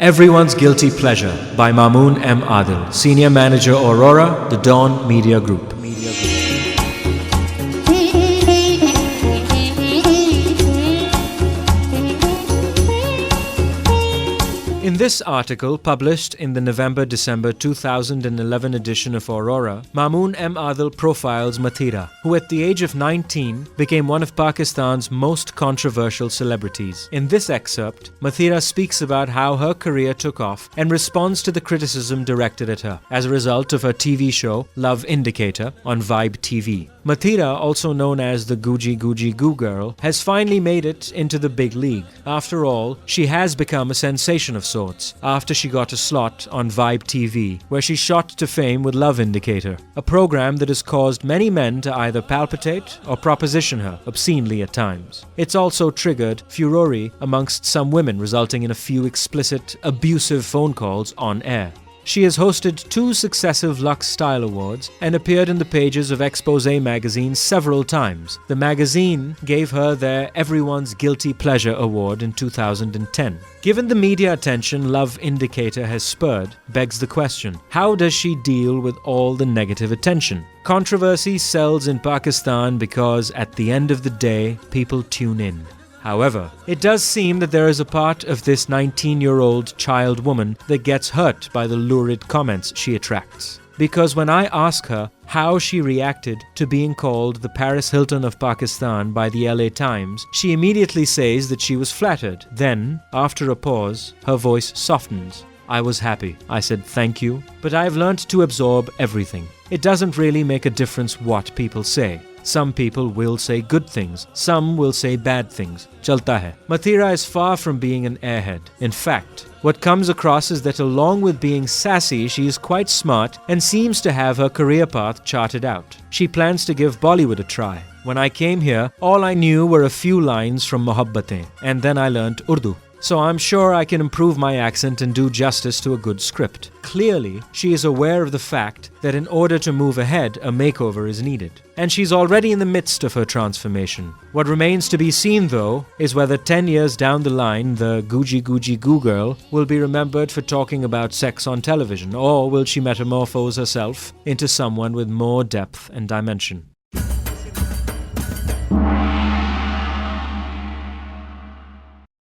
Everyone's Guilty Pleasure by Mamoon M. Adil, Senior Manager Aurora, The Dawn Media Group. In this article, published in the November-December 2011 edition of Aurora, Mamoon M. Adil profiles Mathira, who at the age of 19 became one of Pakistan's most controversial celebrities. In this excerpt, Mathira speaks about how her career took off and responds to the criticism directed at her as a result of her TV show Love Indicator on Vibe TV. Mathira, also known as the Guji Guji Goo Girl, has finally made it into the big league. After all, she has become a sensation of sorts after she got a slot on Vibe TV, where she shot to fame with Love Indicator, a program that has caused many men to either palpitate or proposition her obscenely at times. It's also triggered furore amongst some women, resulting in a few explicit, abusive phone calls on air. She has hosted 2 successive Lux Style Awards and appeared in the pages of Exposé magazine several times. The magazine gave her their Everyone's Guilty Pleasure Award in 2010. Given the media attention Love Indicator has spurred, begs the question, how does she deal with all the negative attention? Controversy sells in Pakistan because at the end of the day, people tune in. However, it does seem that there is a part of this 19-year-old child woman that gets hurt by the lurid comments she attracts. Because when I ask her how she reacted to being called the Paris Hilton of Pakistan by the LA Times, she immediately says that she was flattered. Then, after a pause, her voice softens. I was happy. I said thank you, but I've learnt to absorb everything. It doesn't really make a difference what people say. Some people will say good things, some will say bad things. Chalta hai. Mathira is far from being an airhead. In fact, what comes across is that along with being sassy, she is quite smart and seems to have her career path charted out. She plans to give Bollywood a try. When I came here, all I knew were a few lines from Mohabbatein, and then I learnt Urdu. So I'm sure I can improve my accent and do justice to a good script. Clearly, she is aware of the fact that in order to move ahead, a makeover is needed. And she's already in the midst of her transformation. What remains to be seen, though, is whether 10 years down the line, the Guji Guji Goo Girl will be remembered for talking about sex on television, or will she metamorphose herself into someone with more depth and dimension?